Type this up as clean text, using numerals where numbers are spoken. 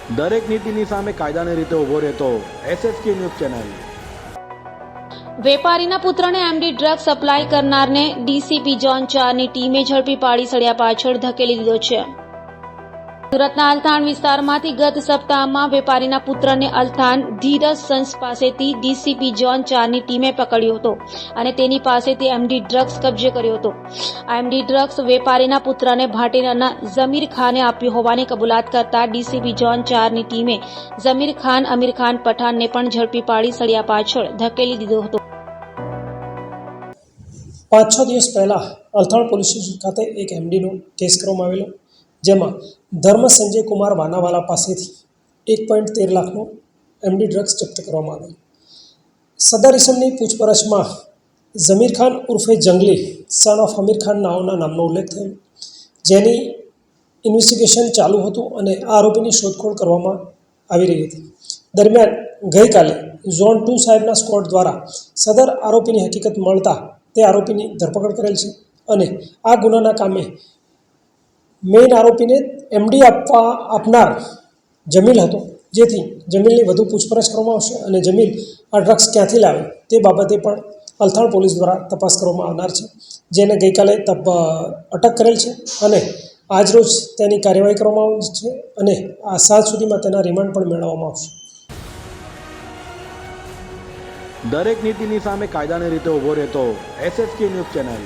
દરેક નીતિની સામે કાયદાની રીતે ઊભો રહેતો SSK ન્યૂઝ ચેનલ। વેપારીના પુત્રને એમડી ડ્રગ સપ્લાય કરનારને ડીસીપી ઝોન 4ની ટીમે ઝડપી પાડી સળિયા પાછળ ધકેલી દીધો છે। સુરતના અલથાણ વિસ્તારમાંથી ગત સપ્તાહમાં વેપારીના પુત્રને અલથાણ ધીરજ સન્સ પાસેથી ડીસીપી ઝોન 4ની ટીમે પકડ્યો હતો અને તેની પાસેથી એમડી ડ્રગ્સ કબજે કર્યો હતો। આ એમડી ડ્રગ્સ વેપારીના પુત્રને ભાટીનગરના ઝમીર ખાને આપ્યો હોવાની કબૂલાત કરતા ડીસીપી ઝોન 4ની ટીમે ઝમીર ખાન અમીર ખાન પઠાણને પણ ઝડપી પાડી સળિયા પાછળ ધકેલી દીધો હતો। 5-6 દિવસ પહેલા અલથાણ પોલીસ સ્ટેશન ખાતે એક એમડીનો કેસ કરવામાં આવેલો, જેમાં ધર્મ સંજય કુમાર વાનાવાલા પાસેથી 1.13 લાખનો એમડી ડ્રગ્સ જપ્ત કરવામાં આવેલ। સદર ઇસમની પૂછપરછમાં ઝમીર ખાન ઉર્ફે જંગલી સન ઓફ અમીર ખાન નામનો ઉલ્લેખ થયો, જેની ઇન્વેસ્ટિગેશન ચાલુ હતું અને આ આરોપીની શોધખોળ કરવામાં આવી રહી હતી। દરમિયાન ગઈકાલે ઝોન 2 સાહેબના સ્ક્વોડ દ્વારા સદર આરોપીની હકીકત મળતા તે આરોપીની ધરપકડ કરેલ છે અને આ ગુનાના કામે મેઇન આરોપીને એમડી આપનાર જમીલ હતો, જેથી જમીલની વધુ પૂછપરછ કરવામાં આવશે અને જમીલ આ ડ્રગ્સ ક્યાંથી લાવે તે બાબતે પણ અલથાણ પોલીસ દ્વારા તપાસ કરવામાં આવનાર છે, જેને ગઈકાલે અટક કરેલ છે અને આજરોજ તેની કાર્યવાહી કરવામાં આવી છે અને આ સાંજ સુધીમાં તેના રિમાન્ડ પણ મેળવવામાં આવશે। દરેક નીતિની સામે કાયદાની રીતે ઊભો રહેતો SSK ન્યૂઝ ચેનલ।